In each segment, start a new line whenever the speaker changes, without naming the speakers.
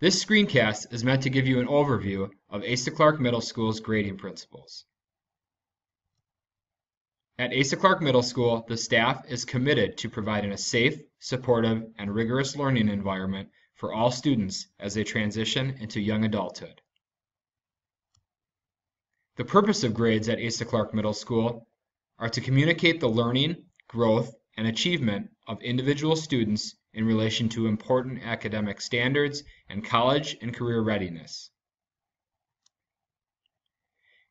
This screencast is meant to give you an overview of Asa Clark Middle School's grading principles. At Asa Clark Middle School, the staff is committed to providing a safe, supportive, and rigorous learning environment for all students as they transition into young adulthood. The purpose of grades at Asa Clark Middle School are to communicate the learning, growth, and achievement of individual students in relation to important academic standards and college and career readiness.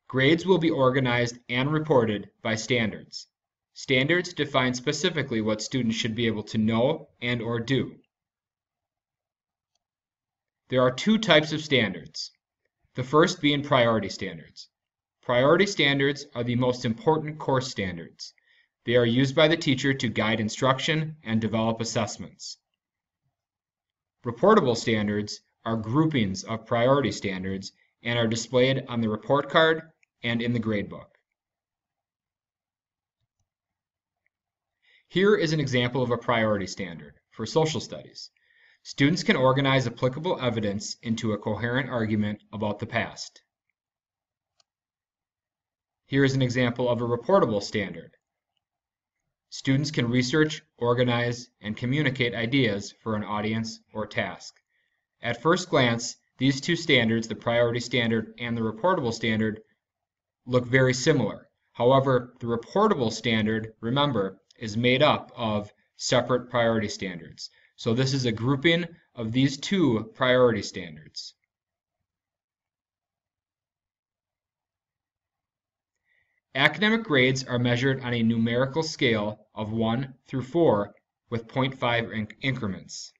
Grades will be organized and reported by standards. Standards define specifically what students should be able to know and/or do. There are two types of standards, the first being priority standards. Priority standards are the most important course standards. They are used by the teacher to guide instruction and develop assessments. Reportable standards are groupings of priority standards and are displayed on the report card and in the gradebook. Here is an example of a priority standard for social studies. Students can organize applicable evidence into a coherent argument about the past. Here is an example of a reportable standard. Students can research, organize, and communicate ideas for an audience or task. At first glance, these two standards, the priority standard and the reportable standard, look very similar. However, the reportable standard, remember, is made up of separate priority standards. So this is a grouping of these two priority standards. Academic grades are measured on a numerical scale of 1 through 4 with 0.5 increments.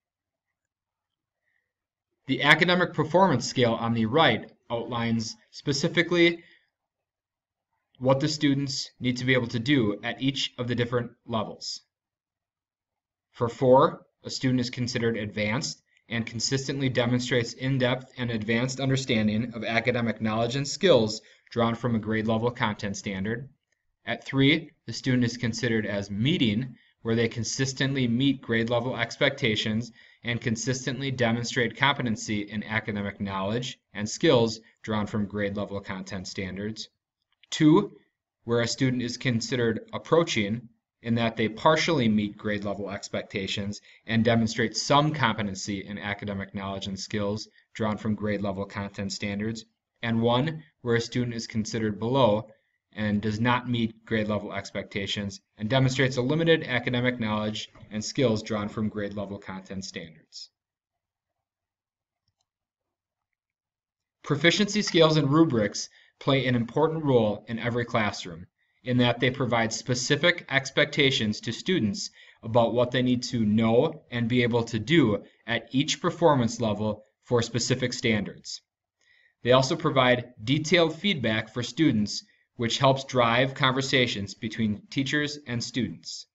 The academic performance scale on the right outlines specifically what the students need to be able to do at each of the different levels. For 4, a student is considered advanced and consistently demonstrates in-depth and advanced understanding of academic knowledge and skills drawn from a grade level content standard. At 3, the student is considered as meeting, where they consistently meet grade level expectations and consistently demonstrate competency in academic knowledge and skills drawn from grade level content standards. 2, where a student is considered approaching, in that they partially meet grade level expectations and demonstrate some competency in academic knowledge and skills drawn from grade level content standards. And 1, where a student is considered below and does not meet grade level expectations and demonstrates a limited academic knowledge and skills drawn from grade level content standards. Proficiency scales and rubrics play an important role in every classroom, in that they provide specific expectations to students about what they need to know and be able to do at each performance level for specific standards. They also provide detailed feedback for students, which helps drive conversations between teachers and students.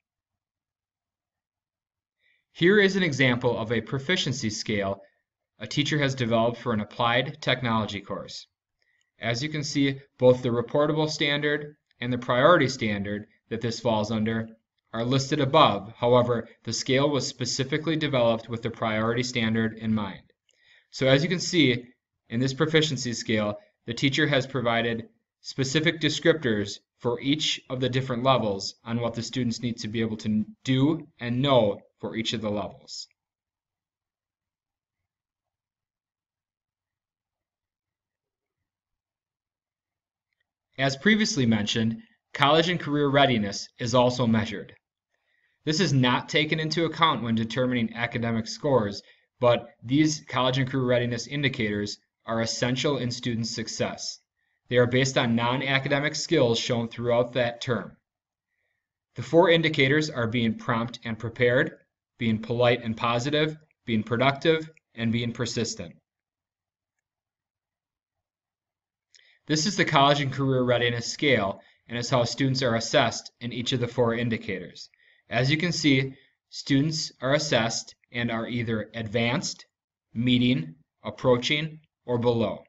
Here is an example of a proficiency scale a teacher has developed for an applied technology course. As you can see, both the reportable standard and the priority standard that this falls under are listed above. However, the scale was specifically developed with the priority standard in mind. So as you can see, in this proficiency scale, the teacher has provided specific descriptors for each of the different levels on what the students need to be able to do and know for each of the levels. As previously mentioned, college and career readiness is also measured. This is not taken into account when determining academic scores, but these college and career readiness indicators are essential in student success. They are based on non-academic skills shown throughout that term. The 4 indicators are being prompt and prepared, being polite and positive, being productive, and being persistent. This is the college and career readiness scale, and is how students are assessed in each of the 4 indicators. As you can see, students are assessed and are either advanced, meeting, approaching, or below.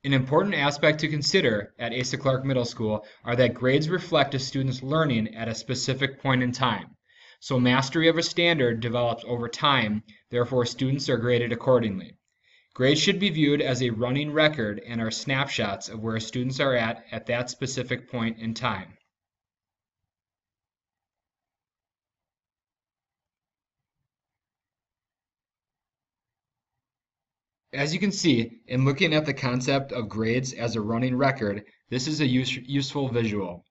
An important aspect to consider at Asa Clark Middle School are that grades reflect a student's learning at a specific point in time. So mastery of a standard develops over time, therefore students are graded accordingly. Grades should be viewed as a running record and are snapshots of where students are at that specific point in time. As you can see, in looking at the concept of grades as a running record, this is a useful visual.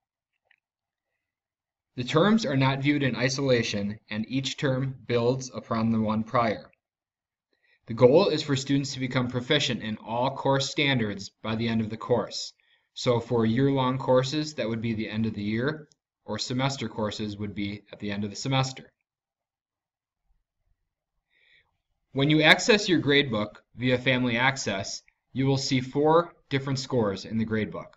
The terms are not viewed in isolation, and each term builds upon the one prior. The goal is for students to become proficient in all course standards by the end of the course. So for year-long courses, that would be the end of the year, or semester courses would be at the end of the semester. When you access your gradebook via Family Access, you will see 4 different scores in the gradebook.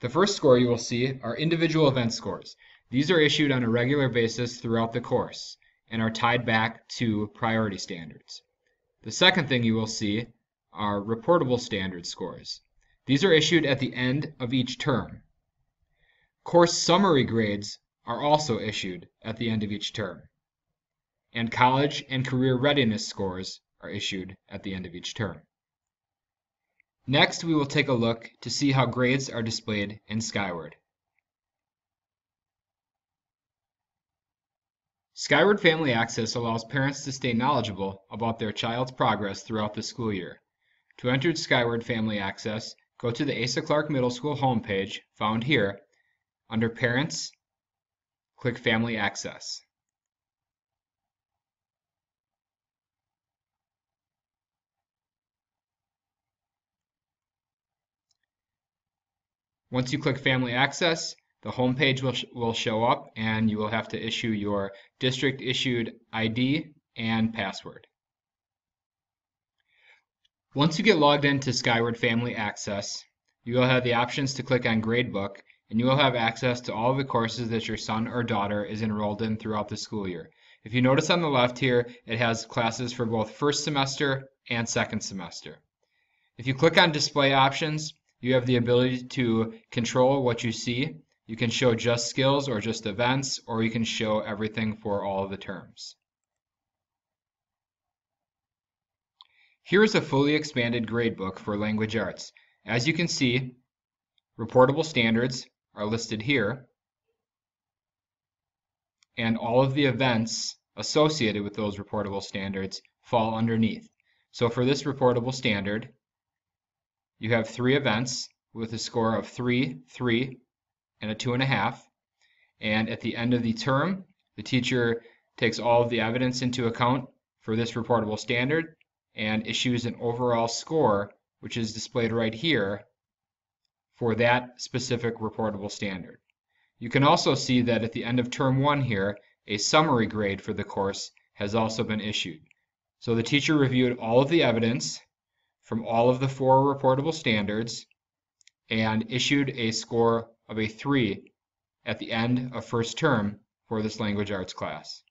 The first score you will see are individual event scores. These are issued on a regular basis throughout the course and are tied back to priority standards. The second thing you will see are reportable standard scores. These are issued at the end of each term. Course summary grades are also issued at the end of each term. And college and career readiness scores are issued at the end of each term. Next, we will take a look to see how grades are displayed in Skyward. Skyward Family Access allows parents to stay knowledgeable about their child's progress throughout the school year. To enter Skyward Family Access, go to the Asa Clark Middle School homepage, found here. Under Parents, click Family Access. Once you click Family Access, the home page will show up and you will have to issue your district issued ID and password. Once you get logged into Skyward Family Access, you will have the options to click on Gradebook and you will have access to all of the courses that your son or daughter is enrolled in throughout the school year. If you notice on the left here, it has classes for both first semester and second semester. If you click on Display Options, you have the ability to control what you see. You can show just skills or just events, or you can show everything for all of the terms. Here is a fully expanded gradebook for language arts. As you can see, reportable standards are listed here, and all of the events associated with those reportable standards fall underneath. So for this reportable standard, you have 3 events with a score of 3, 3, and a 2.5. And at the end of the term, the teacher takes all of the evidence into account for this reportable standard and issues an overall score, which is displayed right here, for that specific reportable standard. You can also see that at the end of term 1 here, a summary grade for the course has also been issued. So the teacher reviewed all of the evidence from all of the 4 reportable standards and issued a score of a 3 at the end of first term for this language arts class.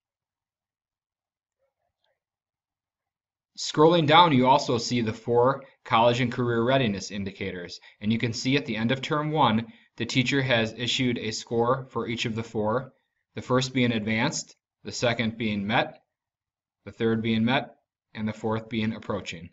Scrolling down, you also see the 4 college and career readiness indicators, and you can see at the end of term 1, the teacher has issued a score for each of the 4, the first being advanced, the second being met, the third being met, and the fourth being approaching.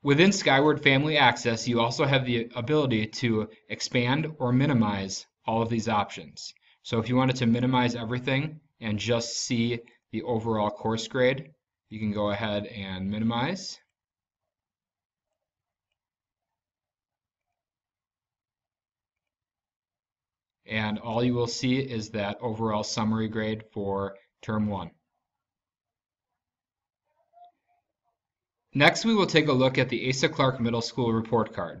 Within Skyward Family Access, you also have the ability to expand or minimize all of these options. So if you wanted to minimize everything and just see the overall course grade, you can go ahead and minimize. And all you will see is that overall summary grade for term 1. Next, we will take a look at the Asa Clark Middle School report card.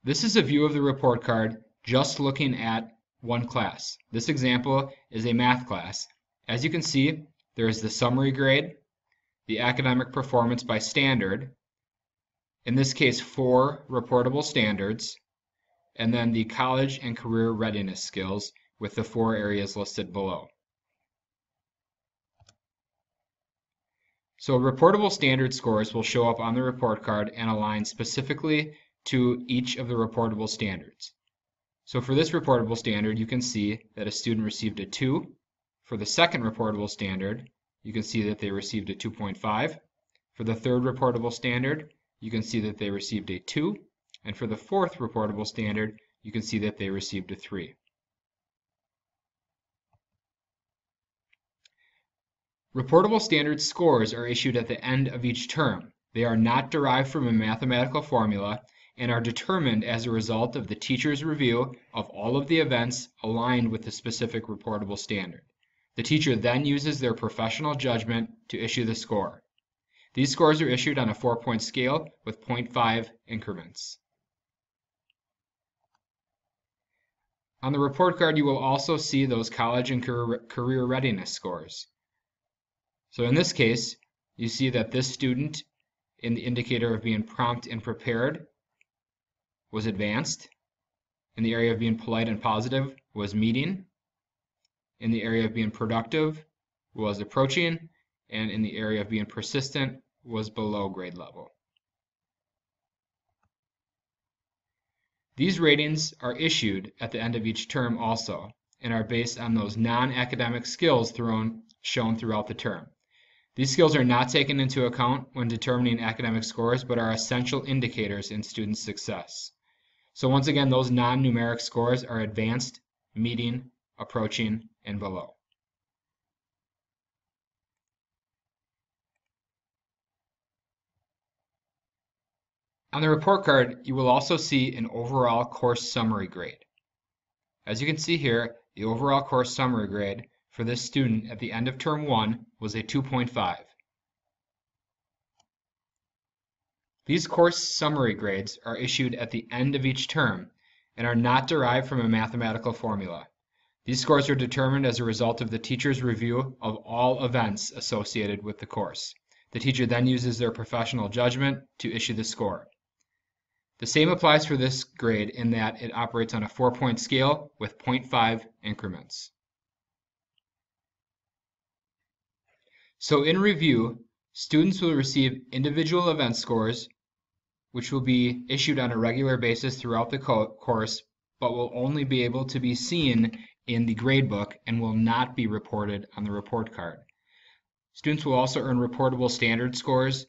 This is a view of the report card just looking at one class. This example is a math class. As you can see, there is the summary grade, the academic performance by standard, in this case 4 reportable standards, and then the college and career readiness skills with the 4 areas listed below. So reportable standard scores will show up on the report card and align specifically to each of the reportable standards. So for this reportable standard, you can see that a student received a 2. For the second reportable standard, you can see that they received a 2.5. For the third reportable standard, you can see that they received a 2. And for the fourth reportable standard, you can see that they received a 3. Reportable standard scores are issued at the end of each term. They are not derived from a mathematical formula and are determined as a result of the teacher's review of all of the events aligned with the specific reportable standard. The teacher then uses their professional judgment to issue the score. These scores are issued on a 4-point scale with 0.5 increments. On the report card, you will also see those college and career readiness scores. So in this case, you see that this student in the indicator of being prompt and prepared was advanced. In the area of being polite and positive was meeting. In the area of being productive was approaching. And in the area of being persistent was below grade level. These ratings are issued at the end of each term also and are based on those non-academic skills shown throughout the term. These skills are not taken into account when determining academic scores, but are essential indicators in student success. So once again, those non-numeric scores are advanced, meeting, approaching, and below. On the report card, you will also see an overall course summary grade. As you can see here, the overall course summary grade for this student at the end of term 1 was a 2.5. These course summary grades are issued at the end of each term and are not derived from a mathematical formula. These scores are determined as a result of the teacher's review of all events associated with the course. The teacher then uses their professional judgment to issue the score. The same applies for this grade in that it operates on a 4-point scale with 0.5 increments. So in review, students will receive individual event scores, which will be issued on a regular basis throughout the course, but will only be able to be seen in the gradebook and will not be reported on the report card. Students will also earn reportable standard scores,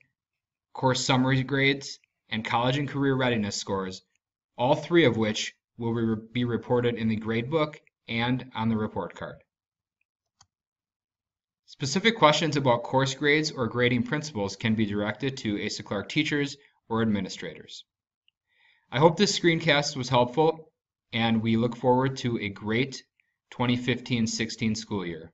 course summary grades, and college and career readiness scores, all 3 of which will be reported in the gradebook and on the report card. Specific questions about course grades or grading principles can be directed to Asa Clarke teachers or administrators. I hope this screencast was helpful, and we look forward to a great 2015-16 school year.